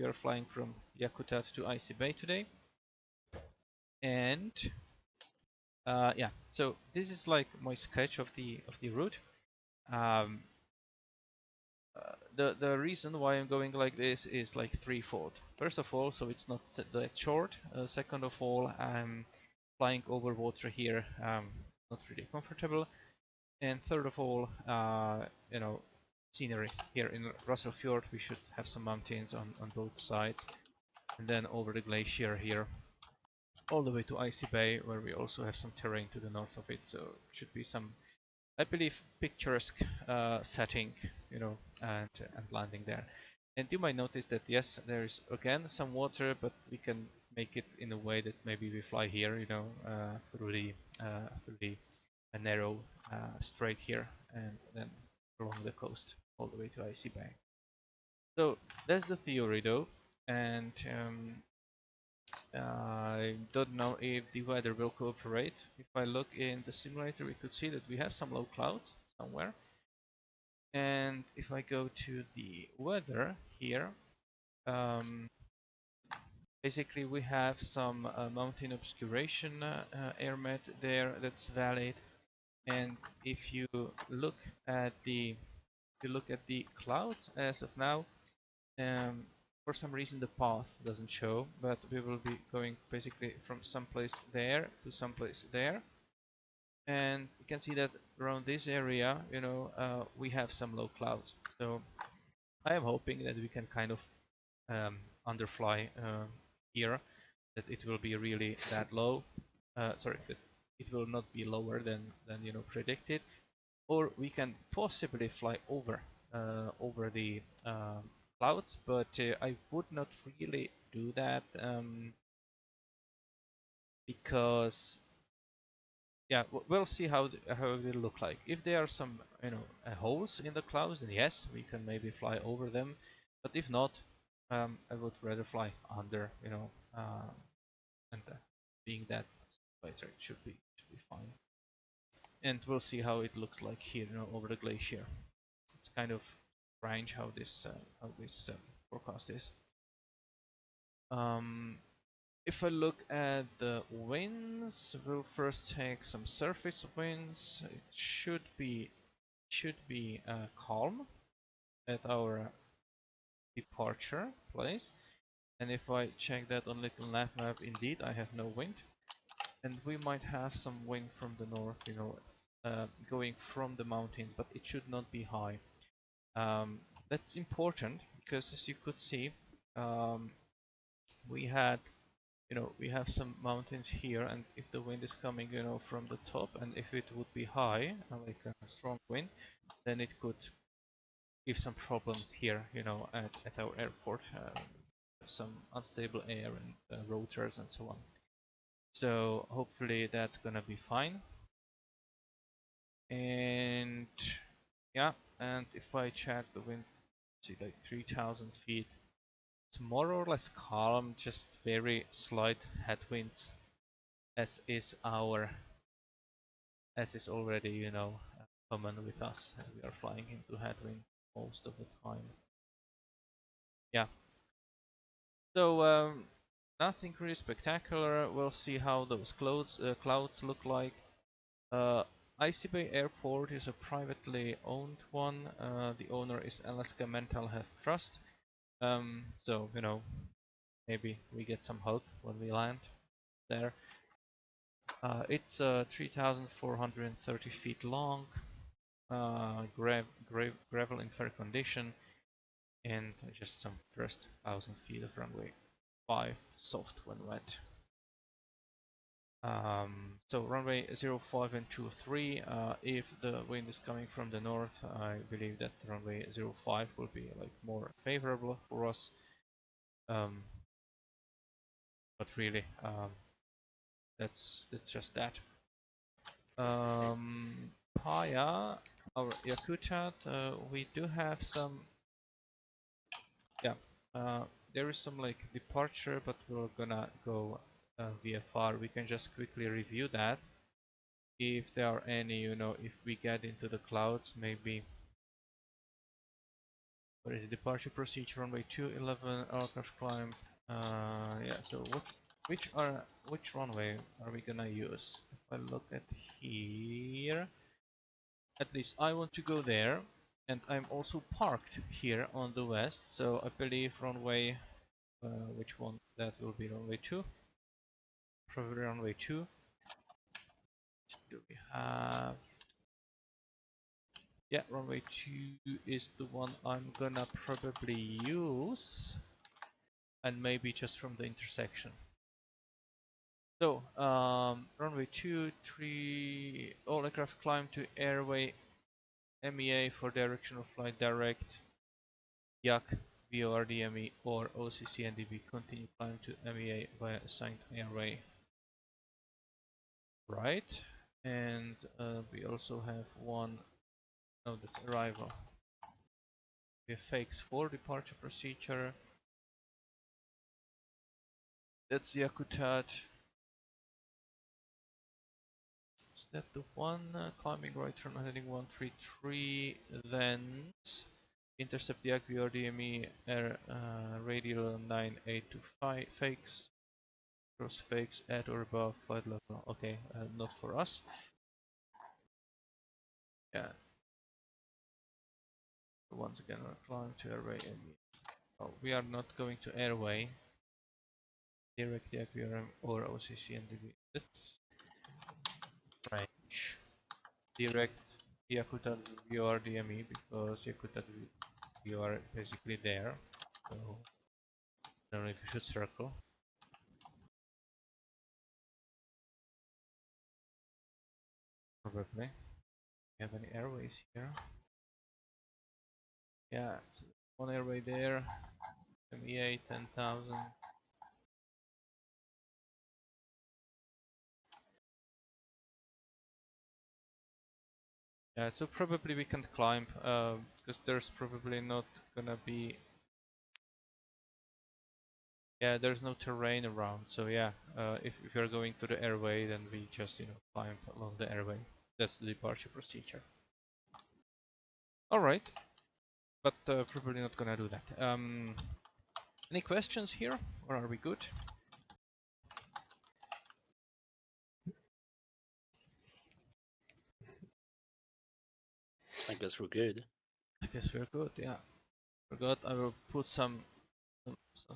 we are flying from Yakutat to Icy Bay today. And yeah, so this is like my sketch of the route. Um, the reason why I'm going like this is like threefold. First of all, so it's not that short. Second of all, I'm flying over water here, not really comfortable. And third of all, you know, scenery here in Russell Fjord. We should have some mountains on both sides, and then over the glacier here, all the way to Icy Bay, where we also have some terrain to the north of it. So it should be some, I believe, picturesque setting, you know, and landing there. And you might notice that yes, there is again some water, but we can make it in a way that maybe we fly here, you know, through the narrow strait here, and then along the coast all the way to Icy Bay. So that's the theory, though, and I don't know if the weather will cooperate. If I look in the simulator, we could see that we have some low clouds somewhere. And if I go to the weather here, basically we have some mountain obscuration air mat there that's valid. And if you look at the clouds as of now, for some reason the path doesn't show, but we will be going basically from someplace there to someplace there. And you can see that around this area, you know, we have some low clouds. So I am hoping that we can kind of underfly here, that it will be really that low. Sorry, that it will not be lower than you know predicted, or we can possibly fly over the clouds, but I would not really do that because yeah, we'll see how it will look like. If there are some you know holes in the clouds, then yes, we can maybe fly over them. But if not, I would rather fly under, you know, and being that later it should be fine. And we'll see how it looks like here, you know, over the glacier. It's kind of strange how this forecast is. If I look at the winds, we'll first take some surface winds. It should be calm at our departure place. And if I check that on Little Nav Map, indeed I have no wind. And we might have some wind from the north, you know, going from the mountains, but it should not be high. That's important because, as you could see, we had, you know, we have some mountains here, and if the wind is coming, you know, from the top, and if it would be high, like a strong wind, then it could give some problems here, you know, at our airport, some unstable air and rotors and so on. So hopefully that's gonna be fine. And yeah, and if I check the wind, see like 3,000 feet, it's more or less calm, just very slight headwinds, as is already, you know, common with us. We are flying into headwind most of the time. Yeah. So nothing really spectacular. We'll see how those clouds look like. Icy Bay Airport is a privately owned one. The owner is Alaska Mental Health Trust. So you know, maybe we get some help when we land there. It's 3,430 feet long, gravel in fair condition, and just some first 1,000 feet of runway 5 soft when wet. So runway 05 and 23, if the wind is coming from the north, I believe that runway 05 will be like more favorable for us. But really, that's just that. PAYA, our Yakutat, we do have some, yeah, there is some like departure, but we're gonna go VFR. We can just quickly review that. If there are any, you know, if we get into the clouds, maybe What is the departure procedure? Runway 211 aircraft climb. Yeah. So which runway are we gonna use? If I look at here, at least I want to go there, and I'm also parked here on the west. So I believe runway. Which one? That will be runway 2. Probably runway 2. Do we have? Yeah, runway 2 is the one I'm gonna probably use, and maybe just from the intersection. So, runway 2, 3, all aircraft climb to airway MEA for directional flight direct, Yak, VORDME or OCC NDB, continue climb to MEA via assigned airway. Right, and we also have one, no, that's arrival. We have fakes for departure procedure. That's Yakutat. Is that the one? Climbing right turn heading 133, then intercept the Yak DME air radial 9825 fakes. Cross fakes at or above flight level. Okay, not for us. Yeah. Once again, we're climbing to airway. Oh, we are not going to airway. Direct Yak or OCC NDB. That's range. Direct Yakutat VR DME because Yakutat you are basically there. So I don't know if you should circle. Probably. You have any airways here? Yeah, so one airway there. MEA 10,000. Yeah, so probably we can climb because there's probably not gonna be. Yeah, there's no terrain around. So yeah, if you're going to the airway, then we just climb along the airway. That's the departure procedure. All right, but probably not gonna do that. Any questions here, or are we good? I guess we're good. I guess we're good. Yeah, forgot. I will put something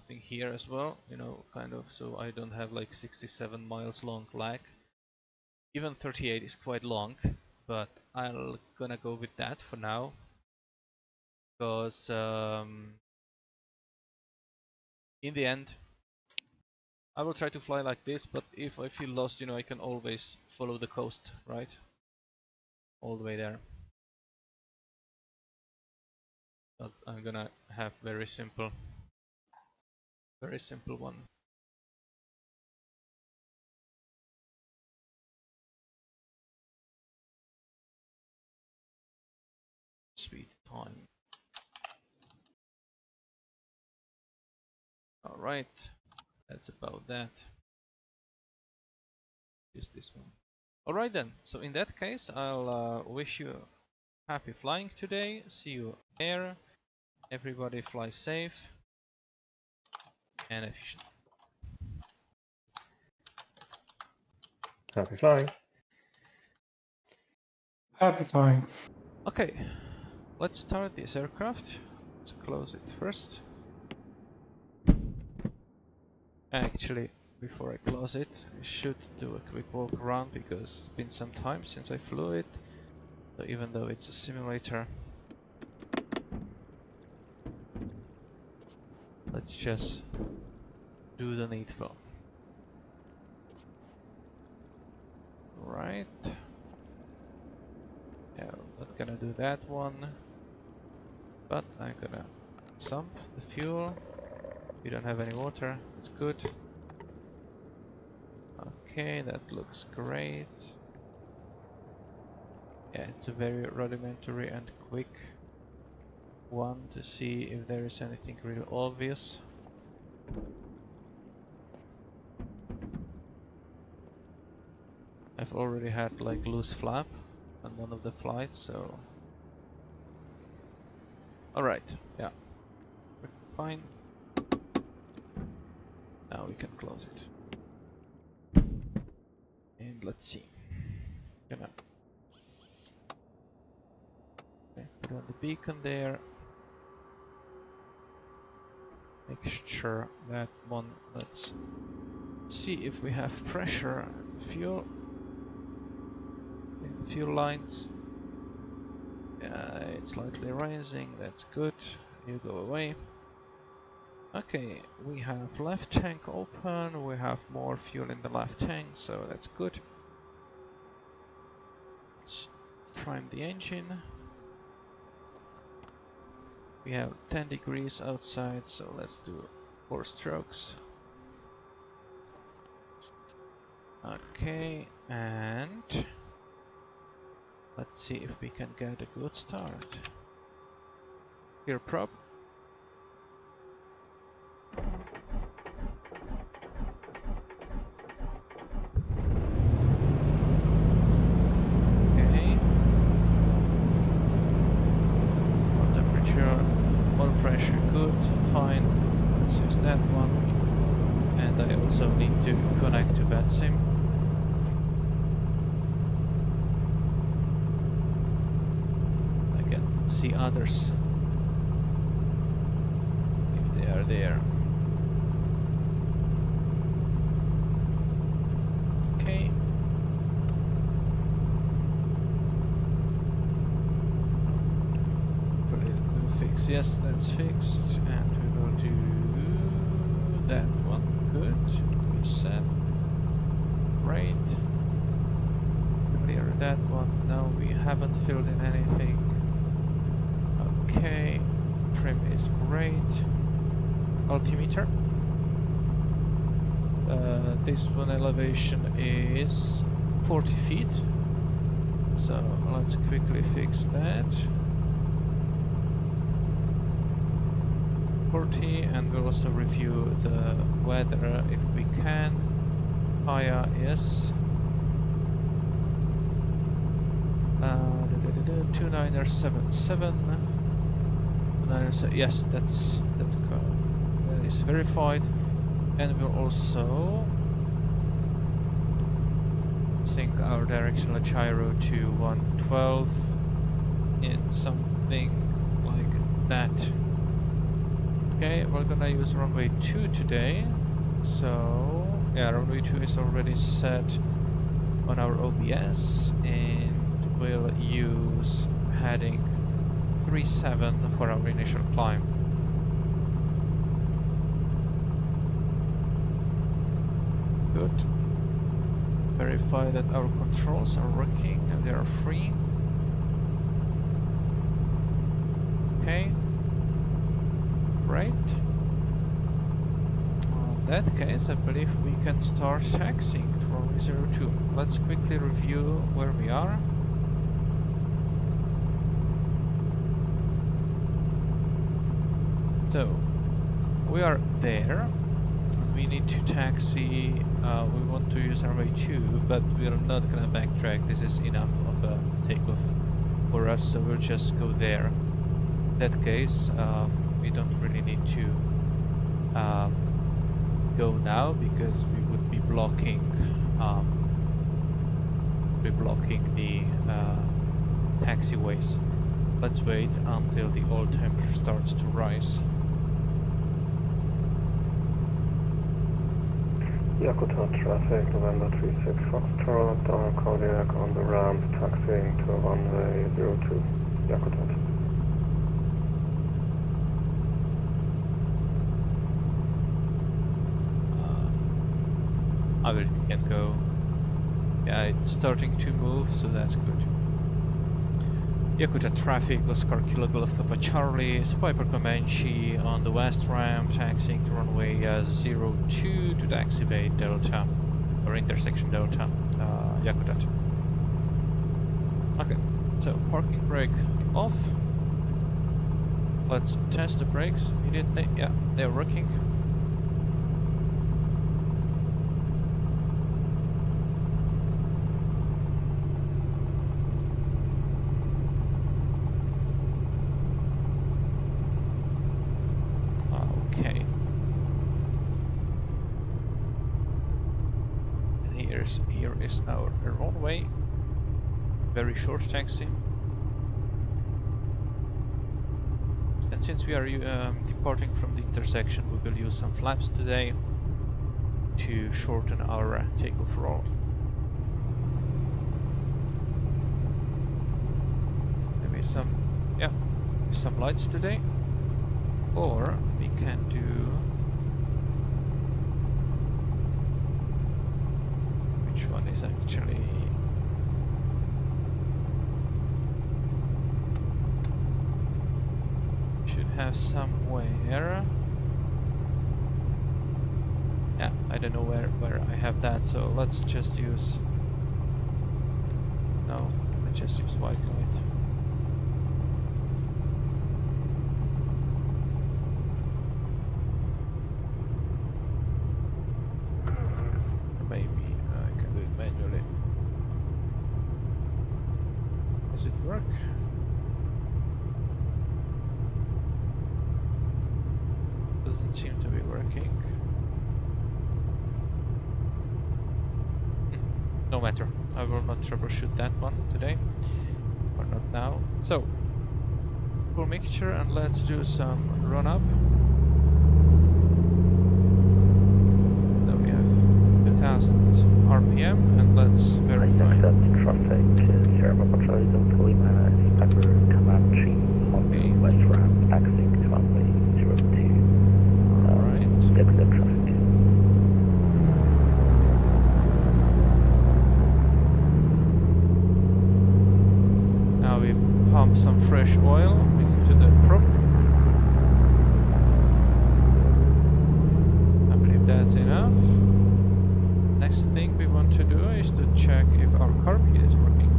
here as well. Kind of, so I don't have like 67 miles long lag. Even 38 is quite long, but I'm gonna go with that for now because in the end I will try to fly like this, but if I feel lost, I can always follow the coast, right? All the way there. But I'm gonna have very simple one. Speed time. Alright, that's about that. Is this one. Alright then, so in that case, I'll wish you happy flying today. See you there. Everybody fly safe and efficient. Happy flying. Happy flying. Okay, let's start this aircraft. Let's close it first. Actually, before I close it, I should do a quick walk around because it's been some time since I flew it. So even though it's a simulator, let's just do the needful. Right. Yeah, I'm not gonna do that one, but I'm gonna sump the fuel. We don't have any water, it's good. Okay, that looks great. Yeah, it's a very rudimentary and quick one to see if there is anything real obvious. I've already had like loose flap on one of the flights, so alright, yeah. fine. Now we can close it. And let's see. Gonna put on the beacon there. Make sure that one. Let's see if we have pressure, fuel lines. It's slightly rising. That's good. You go away. Okay, we have left tank open. We have more fuel in the left tank, so that's good. Let's prime the engine. We have 10 degrees outside, so let's do 4 strokes. Okay, and let's see if we can get a good start. Gear prop. Okay. More temperature, more pressure, good, fine. Let's use that one. And I also need to connect to VetSim. I can see others if they are there. Okay. We'll fix. Yes, that's fixed, and we will do that one. Good. Reset. Right. Clear that one. No, we haven't filled in anything. Okay. Trim is great. Altimeter. This one elevation is 40 feet. So let's quickly fix that. 40, and we'll also review the weather if we can. PAYA is 2977. Yes, that is verified, and we'll also sync our directional gyro to 112 in something like that. Okay, we're gonna use runway 2 today, so yeah, runway 2 is already set on our OBS, and we'll use heading 37 for our initial climb. Good. Verify that our controls are working and they are free. Okay. Right. In that case, I believe we can start taxiing to runway 02. Let's quickly review where we are. So, we are there. We need to taxi. We want to use runway 2, but we're not gonna backtrack. This is enough of a takeoff for us, so we'll just go there. In that case, we don't really need to go now, because we would be blocking the taxiways. Let's wait until the oil temperature starts to rise. Yakutat traffic, November 36 Foxtrot, down Kodiak on the ramp, taxiing to runway 02, Yakutat. I believe we can go. Yeah, it's starting to move, so that's good. Yakutat traffic, Oscar Kilo Golf Papa Charlie, Piper Comanche on the west ramp, taxiing to runway 02 to the Icy Bay Delta, or intersection Delta, Yakutat. Okay, so parking brake off. Let's test the brakes immediately. Yeah, they're working. here is our runway. Very short taxi. And since we are departing from the intersection, we will use some flaps today to shorten our takeoff roll. Maybe some lights today, or we can do which one is actually should have somewhere. Yeah, I don't know where I have that, so let's just use let's just use white light. Maybe I can do it manually. Does it work? Doesn't seem to be working. No matter, I will not troubleshoot that one today, or not now. So, full mixture, and let's do some run up. So we have 2000 RPM, and let's verify. Next up, traffic, Sierra Papa Charlie Delta Lima, Sniper Comanche, Okay. West Ramp, taxiing to runway 02. Alright. Yakutat traffic. Now we pump some fresh oil into the prop. I believe that's enough. Next thing we want to do is to check if our carpet is working.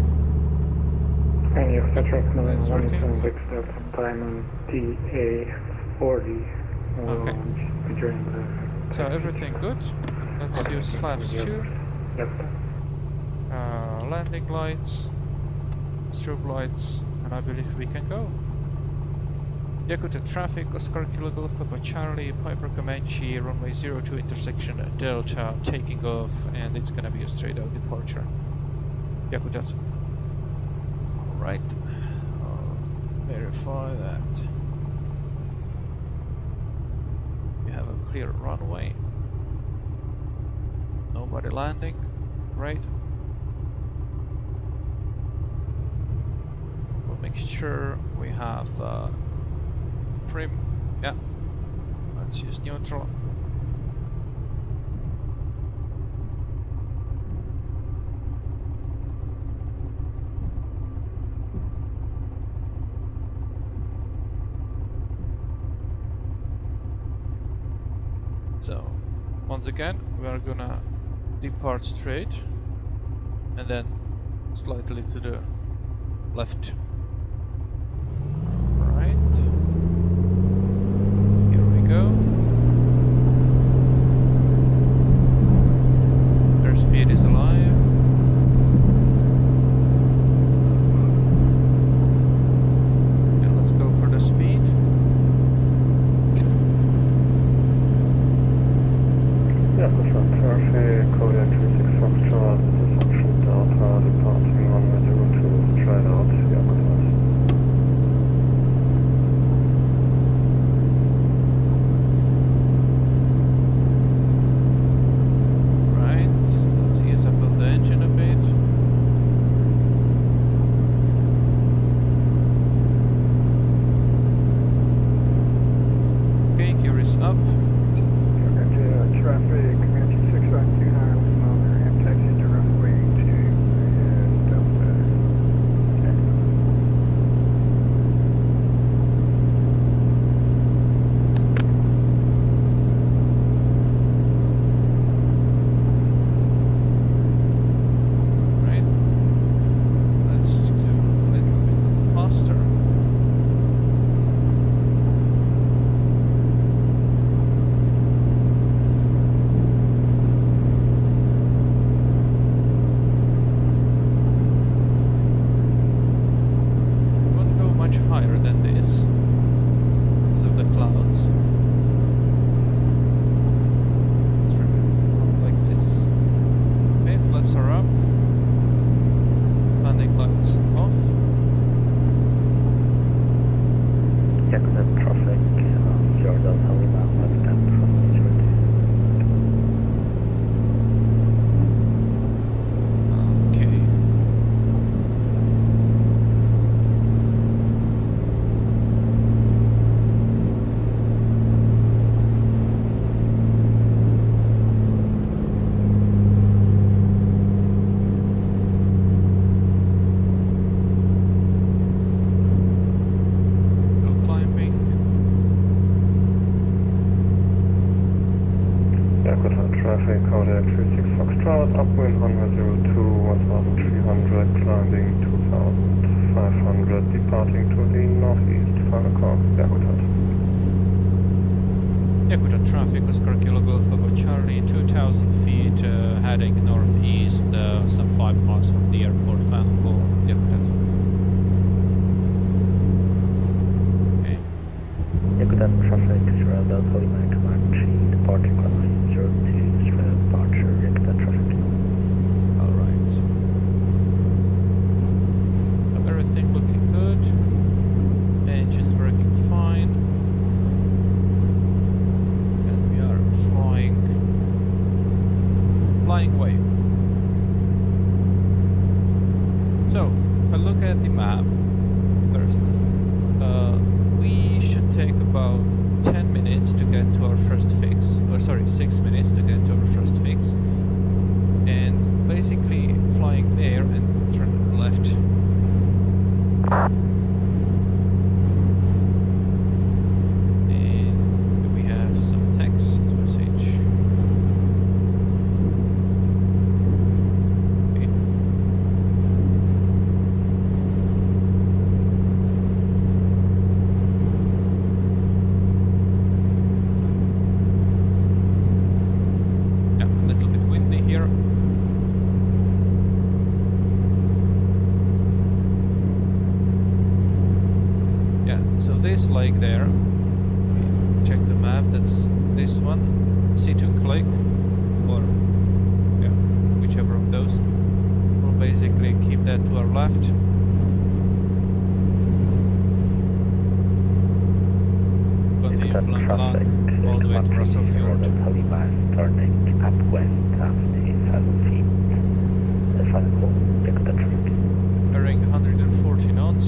And your Patrick That's November working. 1 Victor time DA40 Okay. during the So everything good. Let's use flaps 2. Yep. Landing lights, strobe lights, and I believe we can go. Yakutat traffic, Oscar Kilo Golf Papa Charlie, Piper Comanche, runway 02 intersection Delta, taking off, and it's gonna be a straight out departure. Yakutat. Alright, I'll verify that. We have a clear runway. Nobody landing. Great. We'll make sure we have trim. Yeah. Let's use neutral. So, once again, we are gonna depart straight and then slightly to the left. Right. Here we go. Their speed is alive. And let's go for the speed. Yakutat traffic, Kodak 36 Foxtrot, Assumption Delta, departing runway 02, straight out, Yakutat. Right. Let's ease up on the engine a bit. Okay, gear is up. Traffic, Comanche 6 on 2 miles, and taxi to runway 2 and Delta. Yakutat traffic, Kodiak 36 Foxtrot, upwind 102, 1300, climbing 2500, departing to the northeast, final call, Yakutat. Yakutat traffic, Oscar Kilo Golf Papa Charlie, 2000 feet, heading northeast, some 5 miles from the airport, final call, Yakutat. Okay. Yakutat traffic, Sierra Delta Lima Comanche, departing runway 02, departure, Yakutat traffic. Alright. Everything looking good. Engine's working fine. And we are flying away. So, if I look at the map first, we should take about 10 minutes to get to our first fix, or sorry, 6 minutes to get to our first fix, and basically flying there and turn left. And we have some text message. Okay. Yeah, a little bit windy here. Yeah, so this lake there, check the map, that's this one, Situk Lake, or yeah, whichever of those. We'll basically keep that to our left. Continue Yakutat flying traffic, along all the way to Comanche, Russell Sierra Fjord. Delta Lima turning upwind after 8,000 feet, final call, Yakutat traffic. Bearing 140 knots.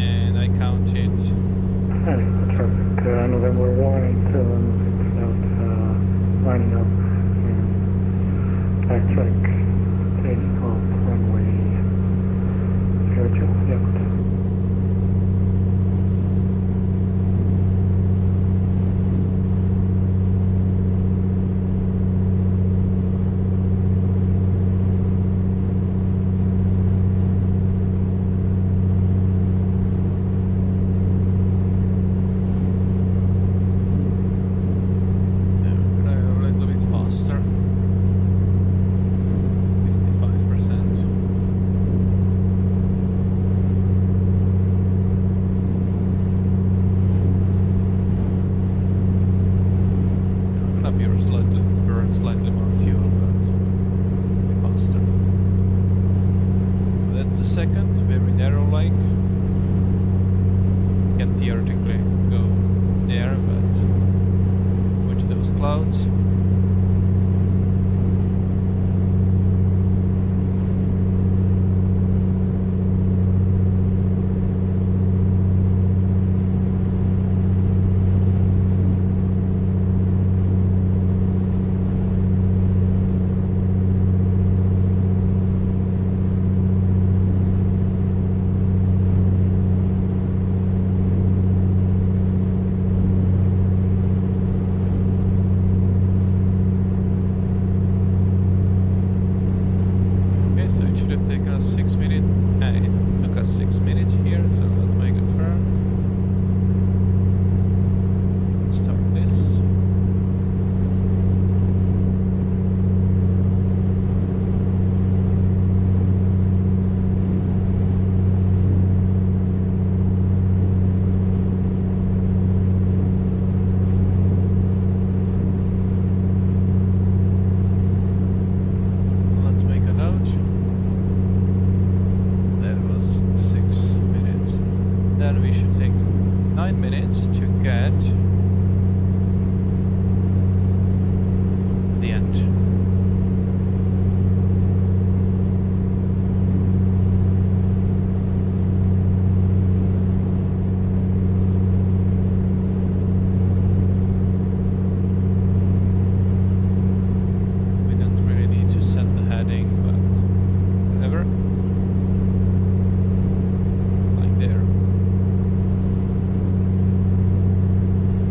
And I counted Traffic, November 1, 7, lining up, back track, taking off runway 02, Yakutat. Could I go a little bit faster? 55%. I'm gonna burn slightly more fuel, but be faster. That's the second, very narrow lake. Can theoretically go there, but watch those clouds. Okay, so it should have taken us 6 minutes. It took us 6 minutes here, so let's make a turn. Start this. Let's make a note. That was 6 minutes. Then we should take 9 minutes to get the end. We don't really need to set the heading, but whatever. Like there.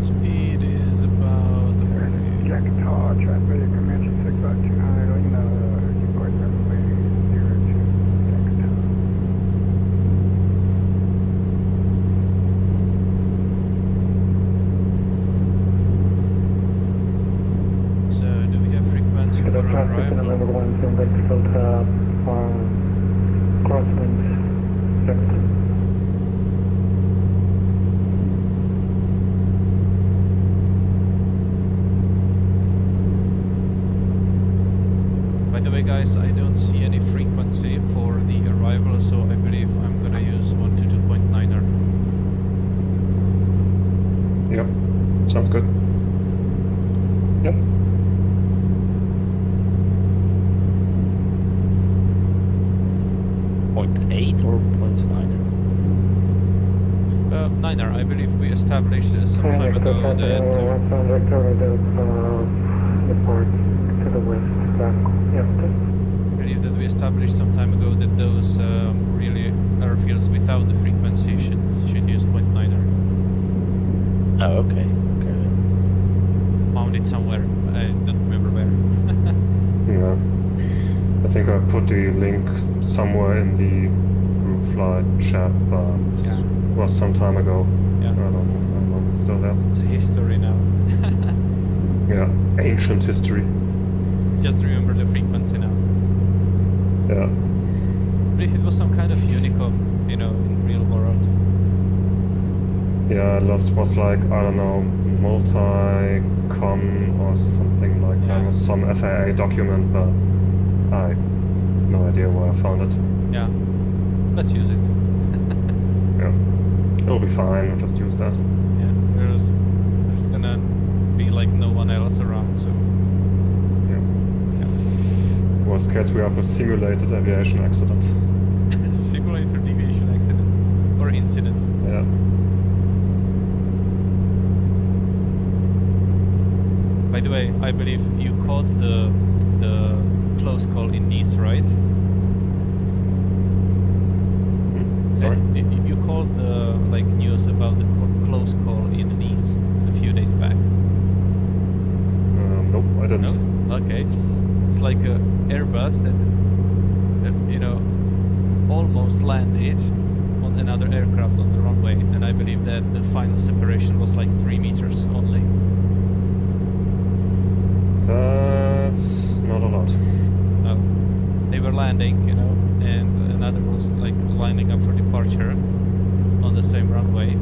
Speed November 1 to uneventful crosswind sector. By the way, guys, I don't see any frequency for the arrival, so I believe I'm gonna use 1 to 2.9er. Yep, sounds good. Yep. .8 or .9er? 9er, I believe we established some time ago that... Report to the west, back, Yakutat. I believe that we established some time ago that those really airfields without the frequency should use 0.9er. Oh, okay. Okay. Found it somewhere, I don't remember where. Yeah. I think I put the link somewhere in the group flight chat, but Yeah. it was some time ago. Yeah. I don't know if it's still there. It's history now. Yeah, ancient history. Just remember the frequency now. Yeah. But if it was some kind of Unicom, you know, in real world. Yeah, this was like, I don't know, multi-con or something like that. Yeah. It was some FAA document, but I have no idea where I found it. Yeah. Let's use it. Yeah. It'll be fine, I'll just use that. Yeah. There's gonna be like no one else around, so Yeah. yeah. Worst case, we have a simulated aviation accident. Simulator deviation accident or incident. Yeah. By the way, I believe you caught the close call in Nice, right? Sorry? You called the like news about the close call in Nice a few days back. Nope, I didn't. No? Okay. It's like a Airbus that you know almost landed on another aircraft on the runway, and I believe that the final separation was like 3 meters only. That's not a lot. They were landing, you know, and another was like lining up for departure on the same runway.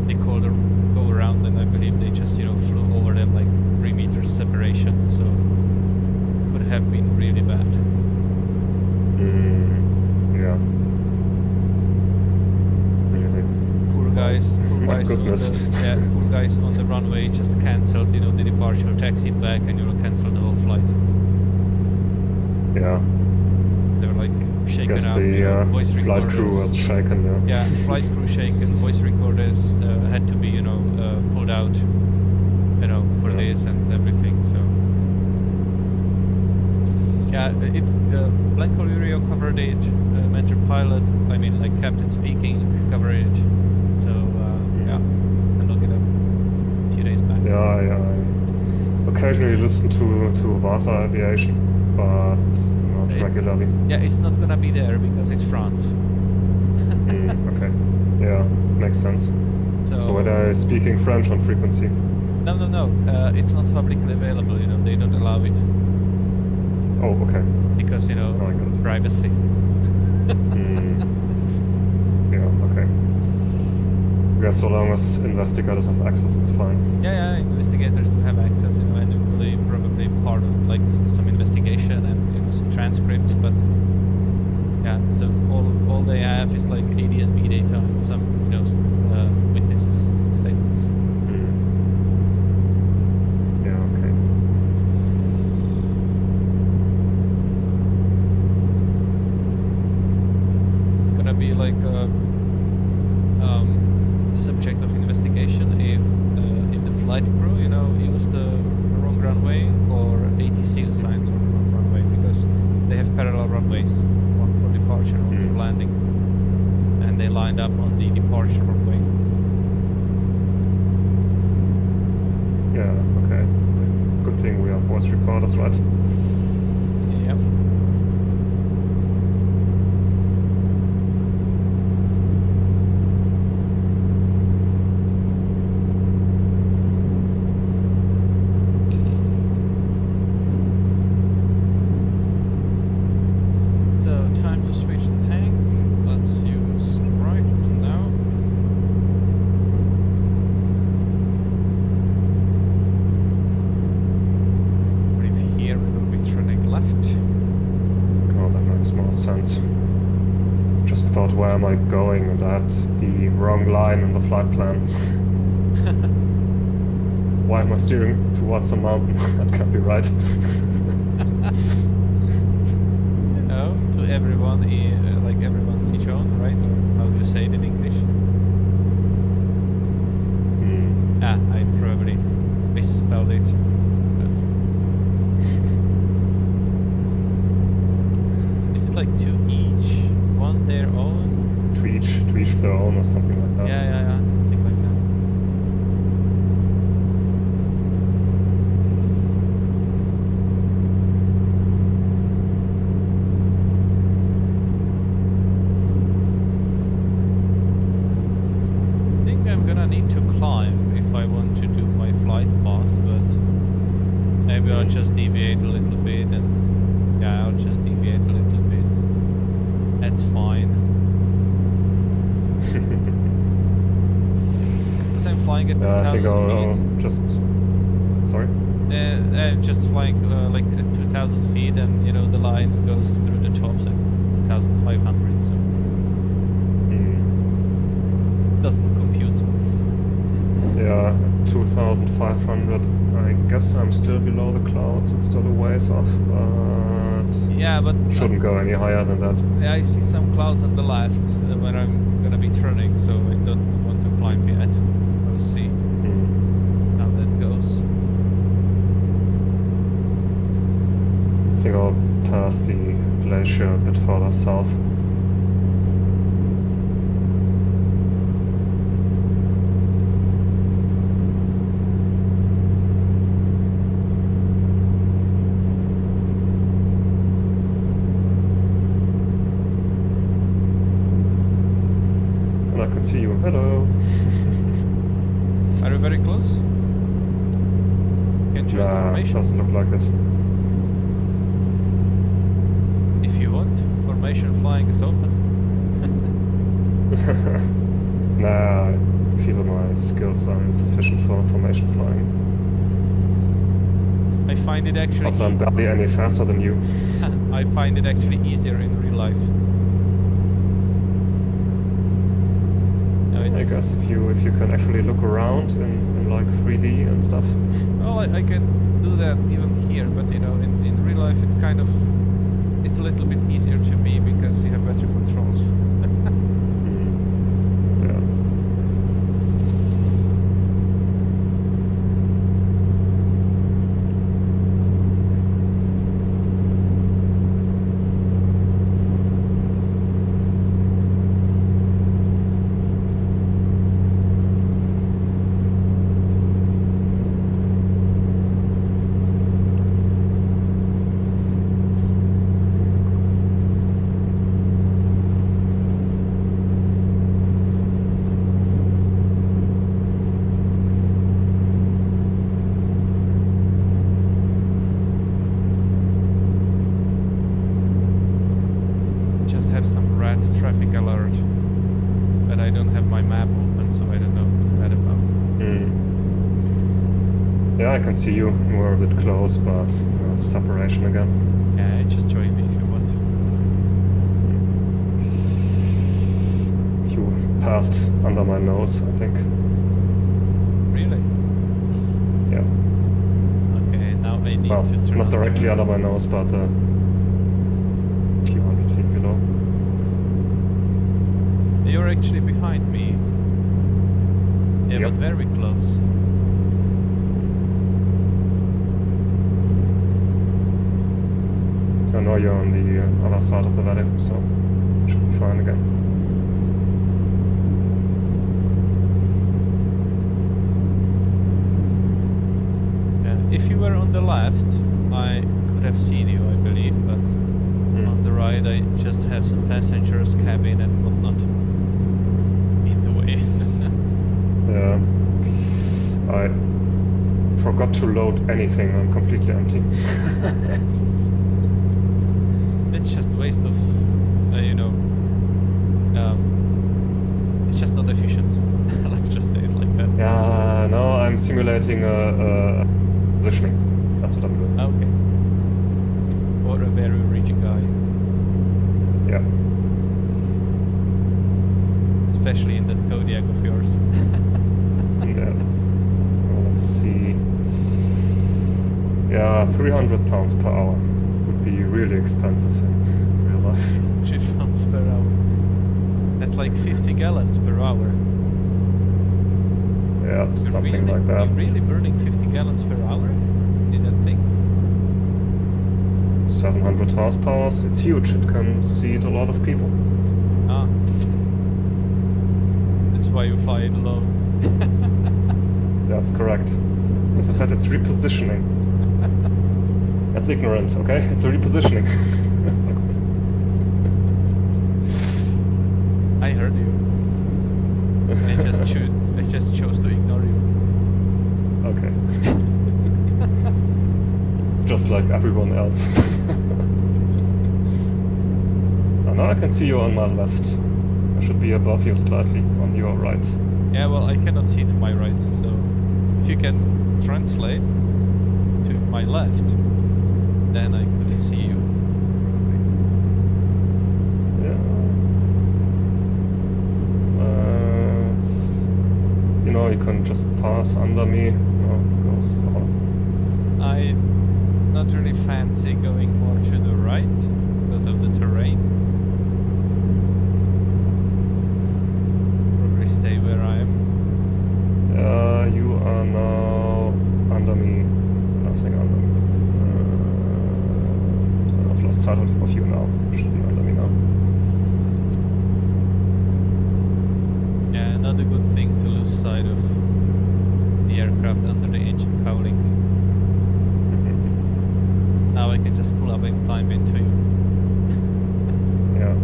They called a go around, and I believe they just, you know, flew over them like 3 meters separation, so it could have been really bad. Yeah. Really. Poor guys My goodness. poor guys on the runway just cancelled, you know, the departure, taxied back, and, you know, cancelled the whole flight. Yeah. They were like shaken Guess up, the you know, voice flight recorders. crew was shaken, yeah. Yeah, flight crew shaken, voice recorders had to be, you know, pulled out, you know, for Yeah. this and everything, so... Yeah, Blanco Lurio covered it, mentor pilot, I mean, like, captain speaking, covered it, so, yeah, I looked it up a few days back. Yeah, I occasionally listen to Vasa Aviation, but not regularly. Yeah, it's not gonna be there because it's France. Okay. Yeah, makes sense. So were they speaking French on frequency? No, it's not publicly available, you know, they don't allow it. Oh, okay. Because, you know, Oh, I got it. privacy. Yeah, okay. Yeah, so long as investigators have access, it's fine. Yeah, investigators do have access, you know, and they probably part of like some investigation and, you know, some transcripts, but yeah, so all they have is like ADS-B data and some, you know, witnesses' statements. Yeah, okay. It's gonna be like a subject of investigation if the flight crew, you know, used the wrong runway or ATC assigned the wrong runway, because they have parallel runways, one for departure, one for landing, and they lined up on the departure runway. Yeah, okay. Good thing we have voice recorders, right? Yep. thought, where am I going? And I had the wrong line in the flight plan. Why am I steering towards a mountain? That can't be right. You know, to everyone, like everyone's each own, right? Or how do you say it in English? Ah, I probably misspelled it. Is it like to each one their own? To each their own or something like that. Yeah, something like that. I think I'm gonna need to climb if I want to do my flight path, but maybe I'll just deviate a little bit and yeah, I'll just deviate a little bit. That's fine. Because I'm flying at 2,000 I think I'll feet. just... Sorry? I'm just flying like at 2,000 feet, and you know the line goes through the tops at 2,500, so it doesn't compute. Yeah, 2,500. I guess I'm still below the clouds. It's still a ways off, but Yeah, but shouldn't go any higher than that. I see some clouds on the left when I'm gonna be turning, so I don't want to climb yet. We'll see how that goes. I think I'll pass the glacier a bit further south. And I can see you. Hello. Are you very close? Can you Nah, formation? doesn't look like it. If you want, formation flying is open. Nah, I feel my skills are insufficient for formation flying. I find it actually. Also, I'm barely any faster than you. I find it actually easier in real life. No, I guess if you can actually look around in like 3D and stuff. Well, I can do that even here, but you know, in real life it kind of it's a little bit easier to me because you have better controls. Yeah. Just have some red traffic alert, but I don't have my map open, so I don't know what's that about. Yeah, I can see you. We're a bit close, but we have separation again. Yeah, just join me if you want. You passed under my nose, I think. Really? Yeah. Okay, now I need Well, to turn not on directly the under my nose, but a few hundred feet below. You're actually behind me. Yeah, Yep. but very close. I know you're on the other side of the valley, so should be fine again. If you were on the left, I could have seen you, I believe, but on the right I just have some passengers, cabin and whatnot in the way. Yeah. I forgot to load anything. I'm completely empty. It's just a waste of, you know, it's just not efficient. Let's just say it like that. Yeah, no, I'm simulating a positioning. That's what I'm doing. Okay. Or a very rich guy. Yeah. especially in that Kodiak of yours. Yeah. Well, let's see. Yeah, 300 pounds per hour would be really expensive in real life. 100 pounds per hour. That's like 50 gallons per hour. Yeah, something Really? like that. You're really burning 50 gallons per hour in that thing? 700 horsepower, it's huge. It can seat a lot of people. Ah. That's why you fly it low. That's correct. As I said, it's repositioning. That's ignorant, okay? It's a repositioning. I heard you. I just chose to ignore you. Okay. Just like everyone else. Now I can see you on my left. I should be above you slightly on your right. Yeah, well, I cannot see to my right, so if you can translate to my left, then I could see you. Yeah. You know, you can just pass under me. Go slow. I not really fancy going more to the right because of the terrain. Probably stay where I am. You are now under me. Passing under me. I've lost sight of you now. You should be under me now. Yeah, another good thing to lose sight of the aircraft under the engine cowling. Now I can just pull up and climb into you. Yeah.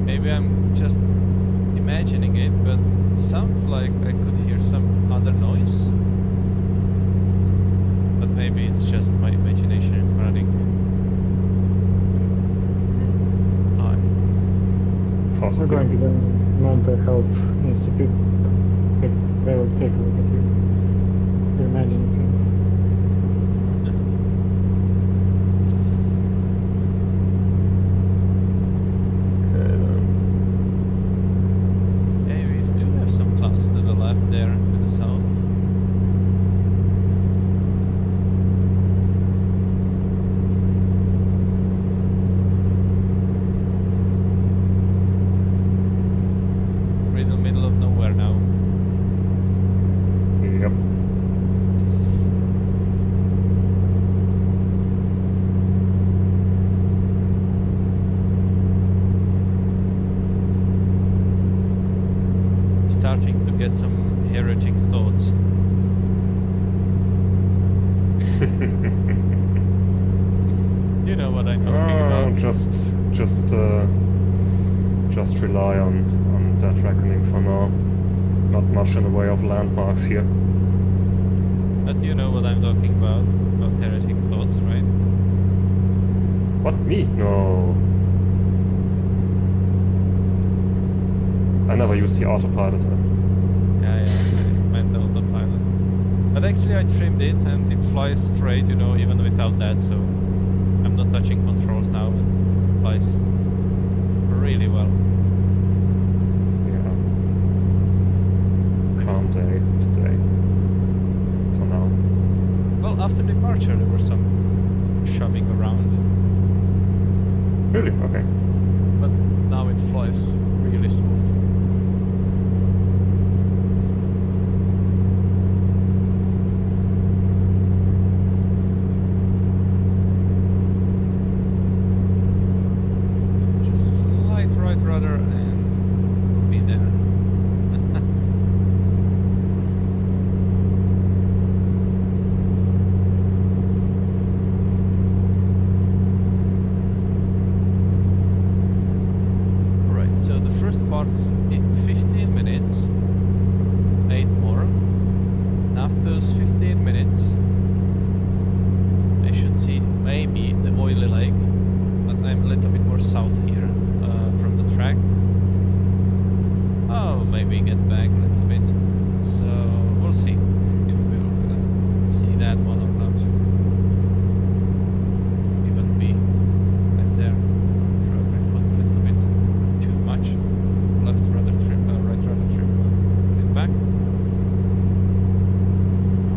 Maybe I'm just imagining it, but it sounds like I could hear some other noise. But maybe it's just my imagination running. We're Possibly. going to the Mental Health Institute. They will take a look at you. You're imagining things. Okay then. Hey, we do have some clouds to the left there, to the south. We're in the middle of nowhere now. Yep. Starting to get some heretic thoughts. You know what I'm talking about. Just rely on that reckoning for now. Not much in the way of landmarks here. But you know what I'm talking about heretic thoughts, right? What, me? No. I never use the autopilot. Yeah, I meant the autopilot. But actually I trimmed it and it flies straight, you know, even without that, so I'm not touching controls now and it flies really well. Yeah. Calm day today. For now. Well, after departure there was some shoving around, Really? Okay. but now it flies really smooth. Just slight right rudder and be there. part is in 15 minutes, 8 more. And after those 15 minutes, I should see maybe the oily lake, but I'm a little bit more south here from the track. Oh, maybe get back a little bit. So we'll see if we'll see that one or not. Even be right there. Probably put a little bit too much. Left rudder trim, right rudder trim. Get back.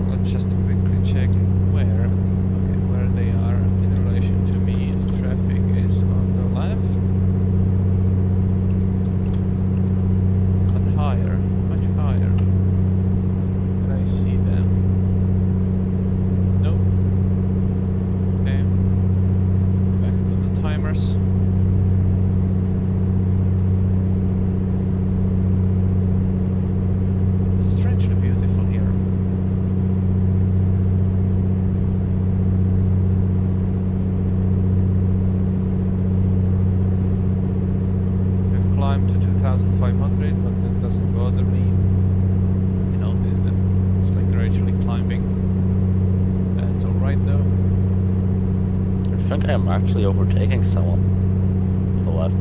Let's just quickly check where. Okay, where they are in relation to me. The traffic is on the left. Higher, much higher. Can I see them? Nope. Okay. Back to the timers. It's strangely beautiful here. We've climbed to 2,500, but that doesn't bother me. You notice that it's like gradually climbing. It's alright though. I think I'm actually overtaking someone to the left.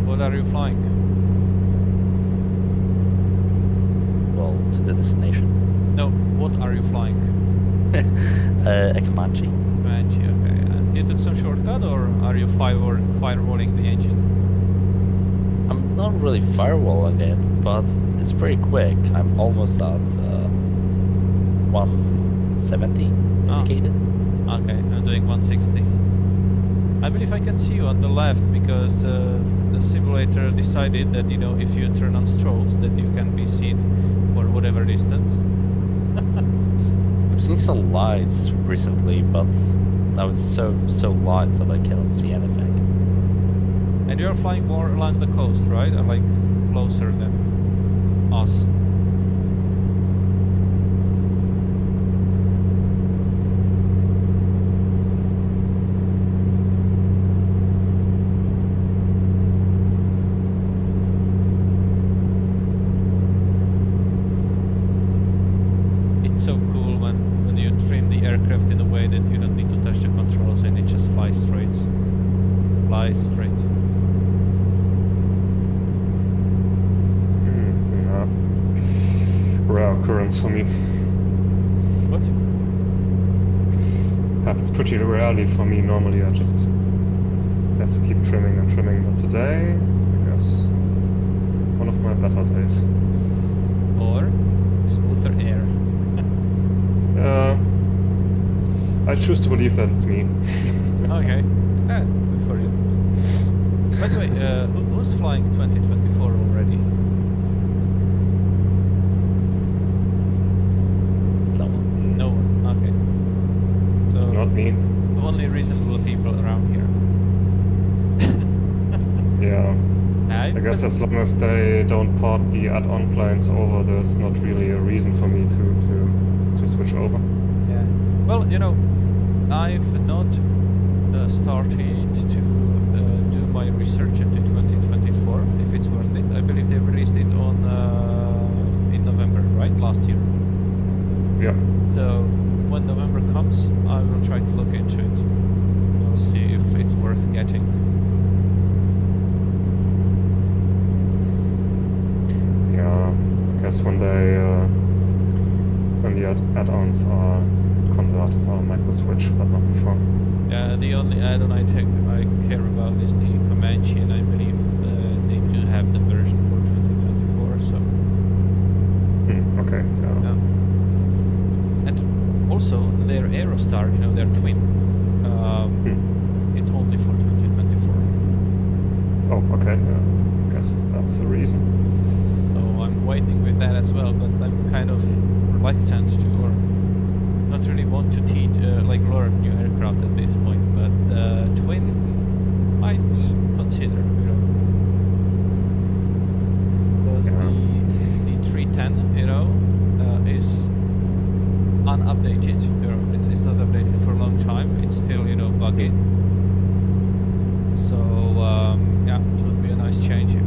What are you flying? Well, to the destination. No, what are you flying? A Comanche. Comanche, okay. And you took some shortcut, or are you firewalling the engine? I'm not really firewalling it, but it's pretty quick. I'm almost at 170 indicated. Okay, I'm doing 160. I believe I can see you on the left because the simulator decided that, you know, if you turn on strobes that you can be seen for whatever distance. I've seen some lights recently, but now it's so light that I cannot see anything. And you're flying more along the coast, right? Or like closer than us. It's so cool when you trim the aircraft in a way that you don't need to touch the controls and it just flies straight. Flies straight. Rare occurrence for me. What? Happens pretty rarely for me. Normally I just have to keep trimming and trimming, but today, I guess, one of my better days. Or smoother air. I choose to believe that it's me. Okay. Good for you. By the way, who's flying 2024 already? No one. No one. Okay. So Not me. only reasonable people around here. Yeah. I guess as long as they don't port the add-on planes over, there's not really a reason for me to switch over. Yeah. Well, you know, I've not started to do my research into 2024, if it's worth it. I believe they released it on in November, right? Last year. Yeah. So when November comes, I will try to look into it. We'll see if it's worth getting. Yeah. I guess when the add-ons are converted, I'll make the switch, but not before. Yeah, the only add-on I care about is the Comanche, and I believe they do have the version for 2024. So. Okay. Yeah. And also their Aerostar, you know, their twin. It's only for 2024. Oh, okay. Yeah. I guess that's the reason. So I'm waiting with that as well, but I'm kind of reluctant to, or not really want to teach, like learn new aircraft at this point. But twin might consider, you know, because the 310, you know, is unupdated. You know, it's not updated for a long time. It's still, you know, buggy. So yeah, it would be a nice change if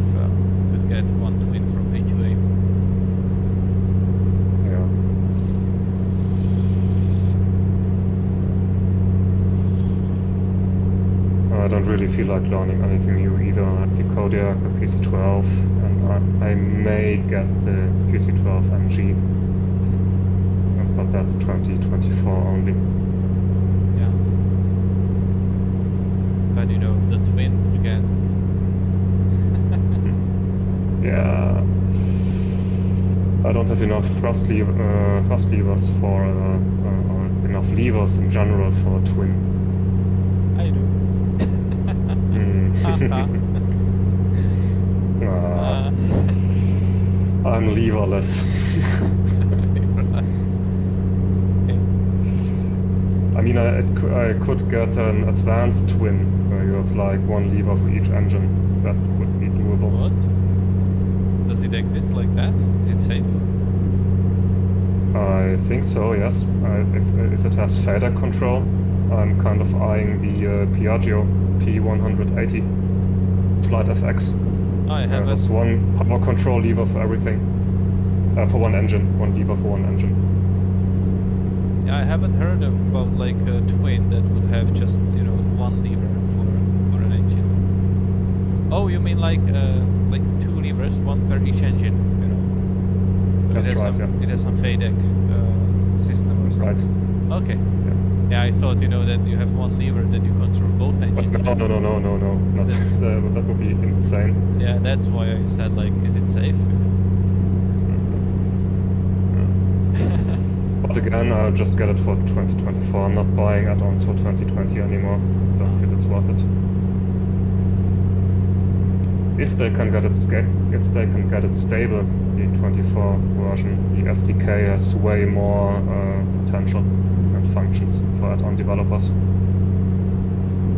really feel like learning anything new either. I have the Kodiak, the PC-12, and I may get the PC-12 MG, but that's 2024 only. Yeah. But you know, the twin again. Yeah. I don't have enough thrust levers for, or enough levers in general for a twin. I do. I'm leverless. I mean, I could get an advanced twin where you have like one lever for each engine. That would be doable. What? Does it exist like that? Is it safe? I think so, yes. If it has fader control, I'm kind of eyeing the Piaggio P180 Flight FX. I have There's one power control lever for everything. For one engine. One lever for one engine. Yeah, I haven't heard about like a twin that would have just, you know, one lever for an engine. Oh, you mean like two levers, one per each engine, you know? But That's right, yeah. It has some FADEC system or something. Right. Okay. Yeah, I thought, you know, that you have one lever that you control both engines. No. Not that would be insane. Yeah, that's why I said, like, is it safe? But again, I'll just get it for 2024. I'm not buying add-ons for 2020 anymore. Don't feel it's worth it. If they can get it stable, the 24 version, the SDK has way more potential and functions for add-on developers.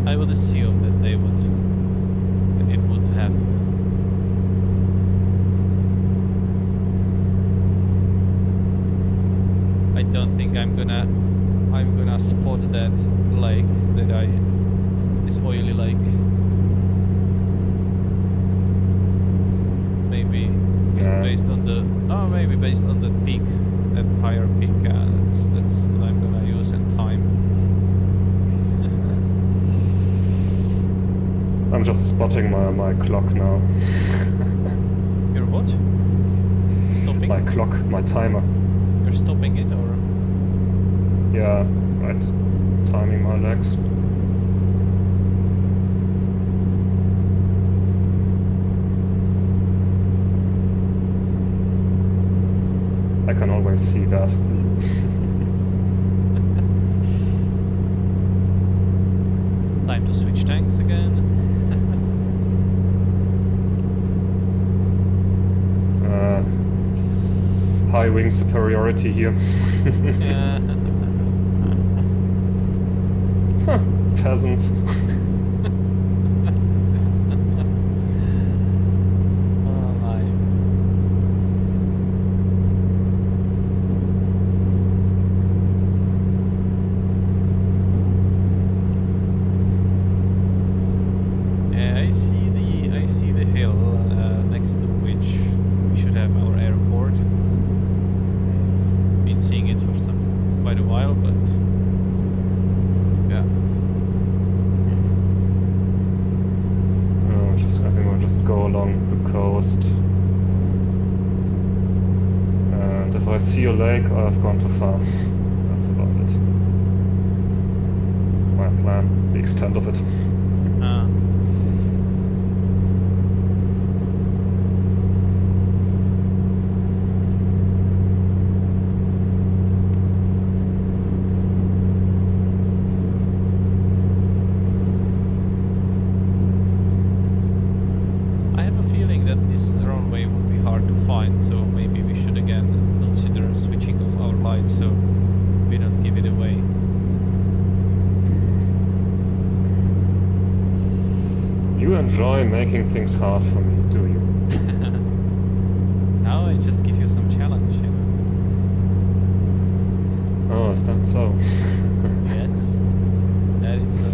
I would assume that it would have. I don't think I'm gonna spot that lake this oily lake. Maybe based on the peak, that higher peak. That's what I'm gonna use in time. I'm just spotting my clock now. Your what? Stopping? My clock, my timer. You're stopping it, or? Yeah, right. Timing my legs. I can always see that. Time to switch tanks again. High wing superiority here. Yeah. Huh, peasants. I see the hill next to which we should have our airport. I've been seeing it for quite a while, but yeah. I think we'll just go along the coast. And if I see a lake, I've gone too far. That's about it. My plan, the extent of it. I have a feeling that this runway would be hard to find, so maybe we should again consider switching off our lights so we don't give it away. You enjoy making things hard for me, do you? Now I just give you some challenge, you know. Oh, is that so? Yes, that is so.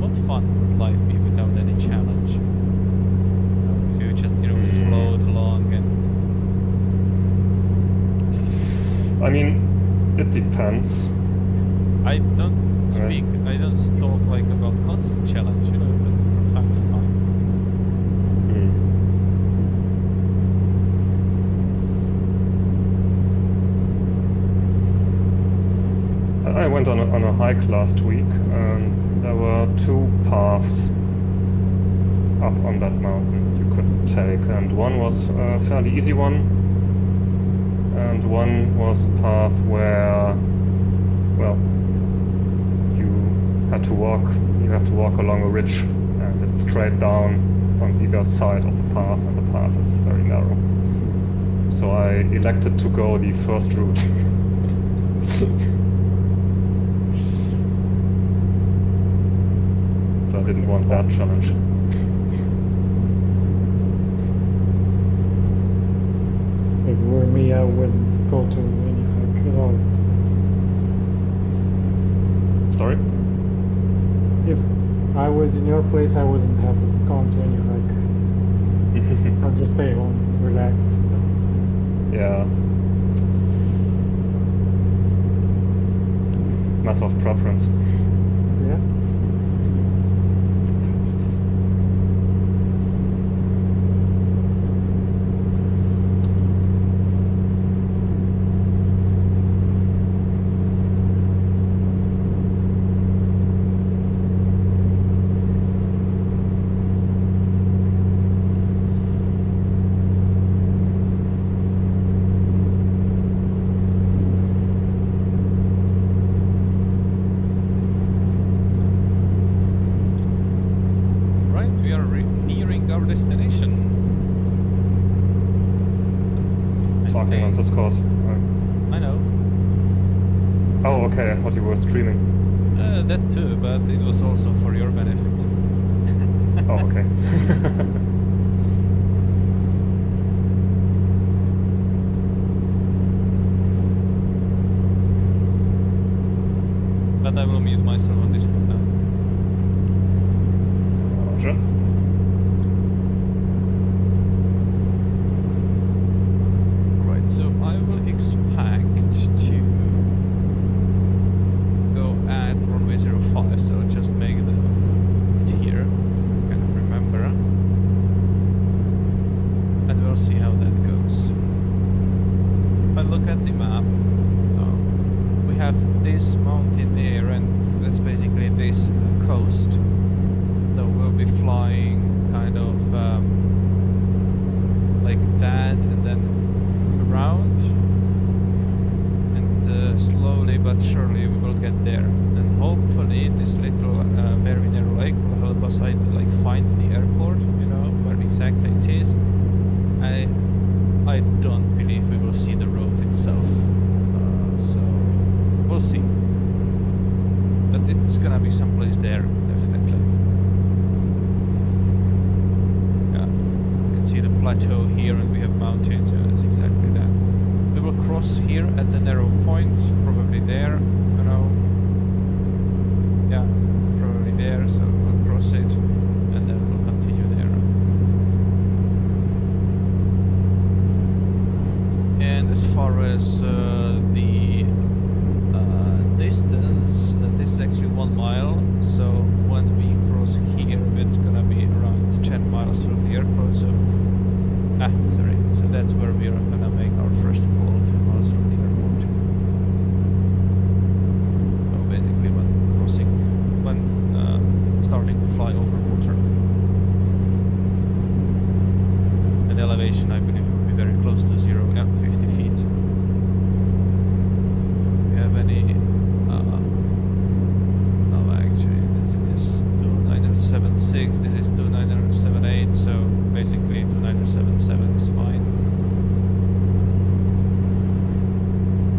What fun would life be without any challenge? You know, if you just, you know, float along and... I mean, it depends. I don't speak, I don't talk like about constant challenge, you know, but from time to time. I went on a hike last week, and there were 2 paths up on that mountain you could take, and one was a fairly easy one, and one was a path where, well, you have to walk along a ridge, and it's straight down on either side of the path, and the path is very narrow. So I elected to go the first route. So I didn't want that challenge. If it were me, I wouldn't go to any hike at all. Sorry? If I was in your place, I wouldn't have gone to any hike. I'll just stay home, relax. Yeah. Matter of preference. Yeah. Discord. I know. Oh, okay, I thought you were streaming. That too, but it was also for your benefit. Oh, okay. But I will mute myself on Discord now. Roger. So I will expect to go at runway 05, so just make the here, kind of remember, and we'll see how that goes. If I look at the map, we have this mountain there, and that's basically this coast, so we'll be flying kind of like that, and then around, and slowly but surely we will get there, and hopefully this little very narrow lake will help us like find the airport, you know, where exactly it is. I don't believe we will see the road itself, so we'll see, but it's gonna be someplace there, definitely. Yeah, you can see the plateau here, and we have mountains, and it's exactly that. We will cross here at the narrow point, probably there, you know. Yeah, probably there, so we'll cross it, and then we'll continue there. And as far as the distance, this is actually 1 mile, so when we cross here, it's gonna be around 10 miles from the airport, so sorry, so that's where we are gonna make our first call, 10 miles from the airport. So basically when crossing, when starting to fly over water. And elevation, I believe, will be very close to zero, yeah, 50 feet. Do we have any, no, actually, this is 2976, this is 2978, so basically 2977 is fine.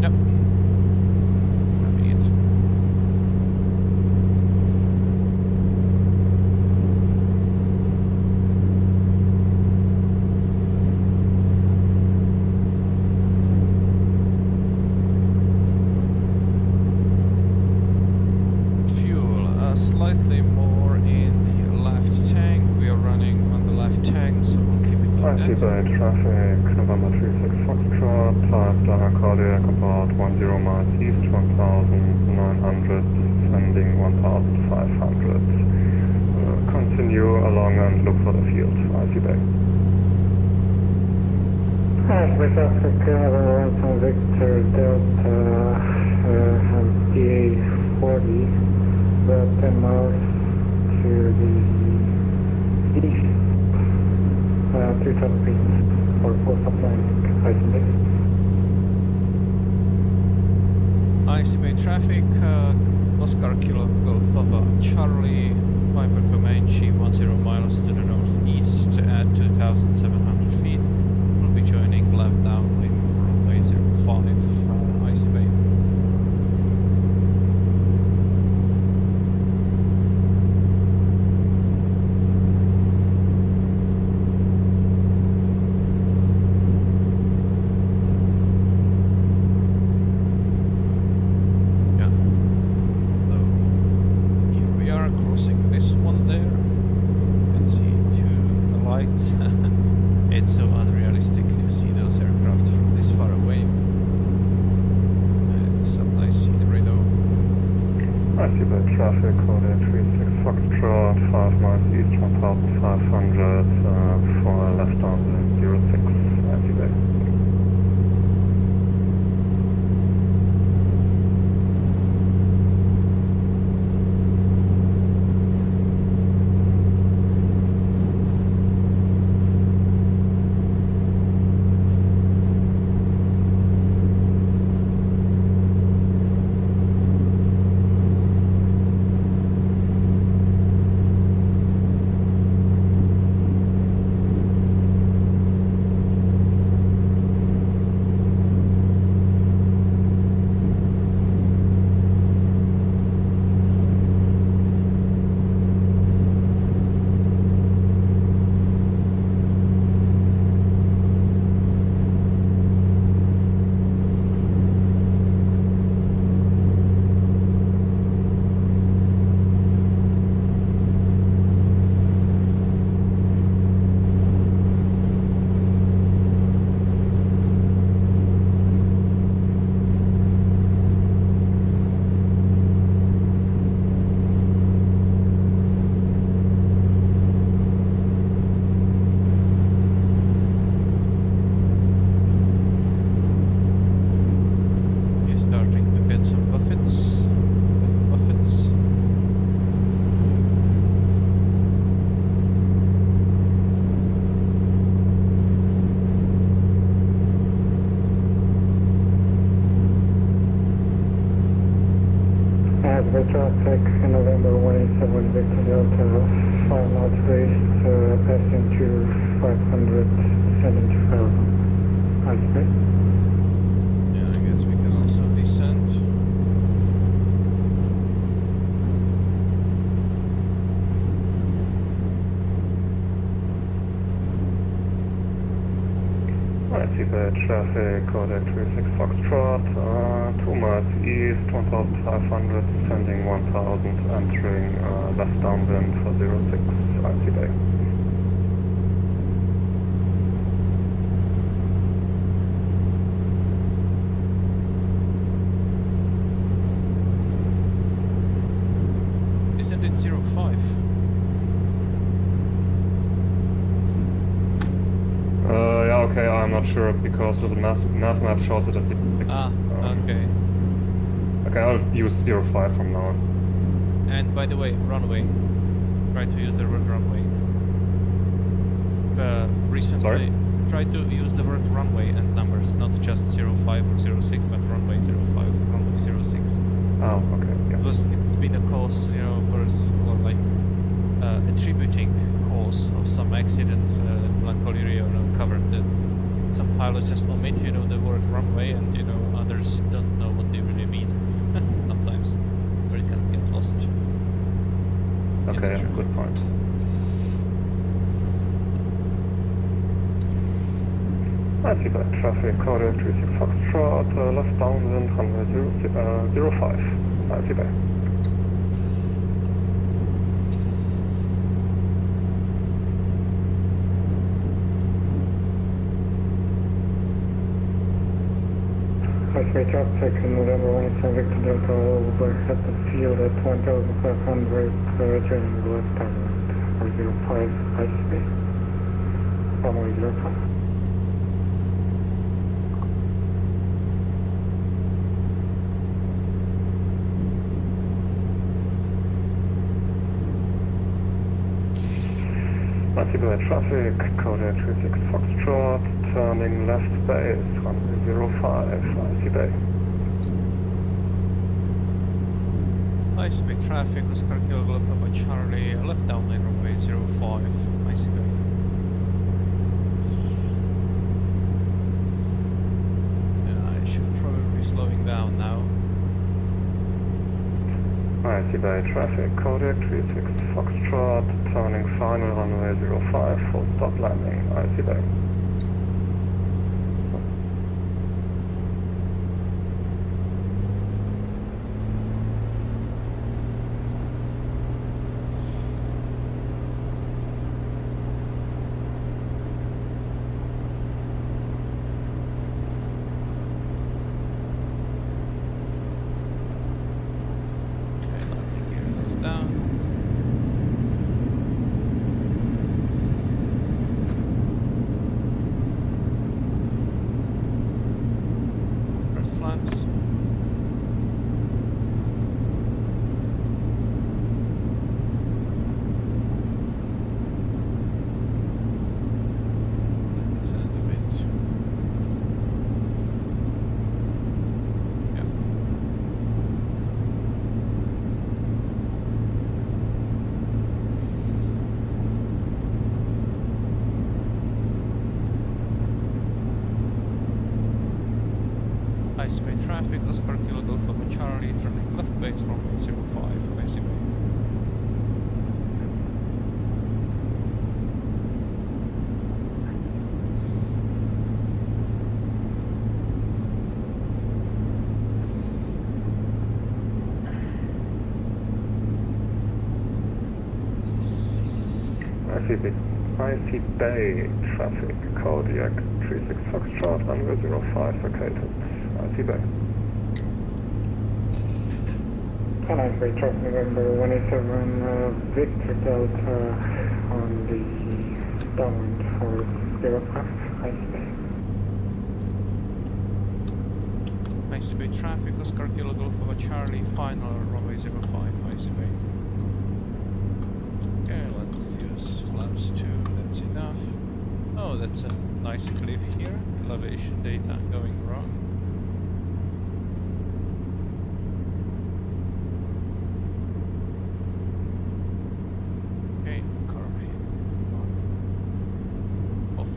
Yep. Having it. Fuel, slightly more in the left tank. We are running on the left tank, so we'll keep it like Icy that. Bay traffic, November 365. Foxtrot, type Dana Cardiac about 10 miles east, 1900, descending 1500. Continue along and look for the field, Icy Bay. With traffic, Ransom Victor Delta, and DA40, about 10 miles to the east, 2,000 feet for supplying Icy Bay. Icy Bay traffic, Oscar Kilo Golf Papa Charlie, Piper Comanche 10 miles to the northeast at 2,700 feet. We'll be joining left downwind for runway 05, Icy Bay. Traffic, code 36 Foxtrot, 5 miles east, 1500, for left on the 06, Icy Bay. Traffic in November 187 Victor Delta, 5 knots raised, passing to 500, descending to 1000. Icy Bay. Yeah, I guess we can also descend. Icy Bay traffic, code 36 Foxtrot, 2 miles east, 1500, descending 1000, entering left downwind for 06, Icy Bay. Isn't it 05? Yeah, okay, I'm not sure because the nav map shows it at 6. Ah, okay. Okay, I'll use 05 from now on. And by the way, runway. Try to use the word runway. Recently, Sorry? try to use the word runway and numbers, not just 05 or 06, but runway 05, runway 06. Oh, okay, yeah. It's been a cause, you know, for like attributing cause of some accident. Blancolirio covered that some pilots just omit, you know, the word runway, and you know others don't know what they really mean sometimes, or it can get lost. Okay, yeah, good point. Icy Bay traffic, code 36 Foxtrot, left downwind, runway 05, Icy Bay. Icy Bay traffic in November 17 Victor Delta overhead the field at 1500, turning left downwind for 05 Icy Bay. Runway 05. Icy Bay traffic, code 36 Foxtrot, turning left base, runway 05, Icy Bay. Icy Bay traffic, Oscar Kilo Golf Papa Charlie, left downwind runway 05, Icy Bay. Yeah, I should probably be slowing down now. Icy Bay traffic, codec 36 Foxtrot, turning final runway 05, full stop landing, Icy Bay. Icy Bay traffic, Oscar Kilo Golf Papa Charlie, turning left base runway 05, Icy Bay. Icy Bay traffic, Kodiak 36 Foxtrot, runway 05 located, Icy Bay. Icy Bay traffic November 17 Victor Delta on the downwind for 05 Icy Bay. Icy Bay traffic, Oscar Kilo Golf Papa Charlie, final runway 05, Icy Bay. Okay, let's use flaps 2, that's enough. Oh, that's a nice cliff here, elevation data going wrong. Okay, curve hit off.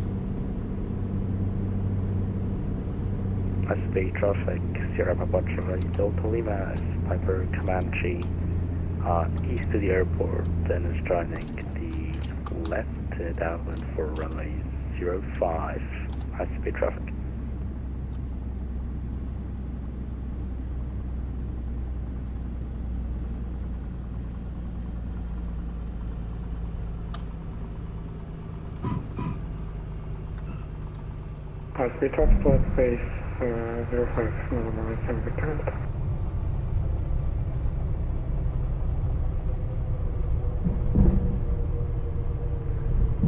Icy Bay traffic, Sierra Papa Charlie Delta Lima, Piper Comanche, east of the airport, then is joining the left downwind for runway 05, Icy Bay traffic. Icy Bay traffic left base 05 November 17 Victor Delta.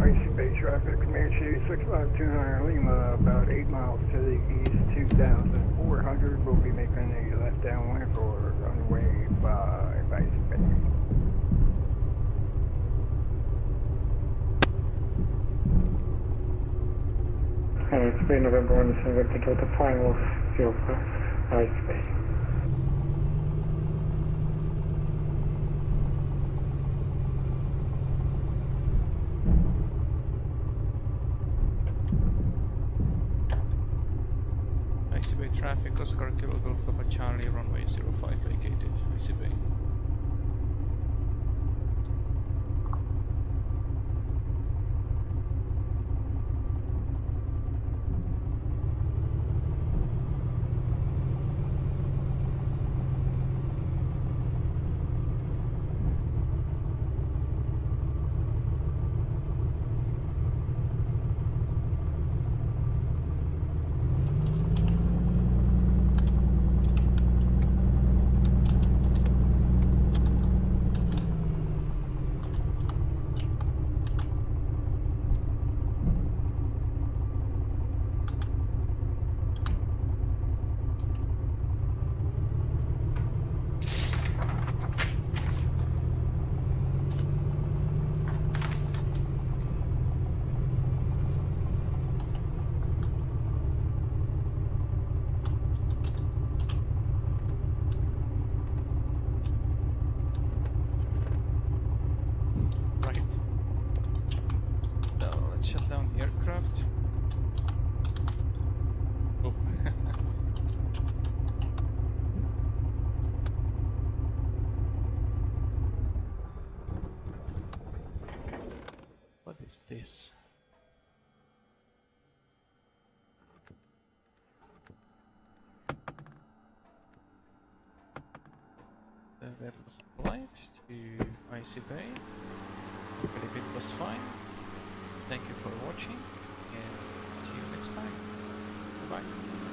Icy Bay traffic, Comanche 6529 Lima, about 8 miles to the east, 2400. We'll be making a left downwind for runway 5, Icy Bay. Icy Bay November 17 Victor Delta final 05 Icy Bay. Icy Bay traffic, Oscar Kilo Golf Papa Charlie, runway 05 vacated, Icy Bay. aircraft. Oh. What is this? So that was a flight to Icy Bay. I believe it was fine. Thank you for watching and see you next time. Bye bye.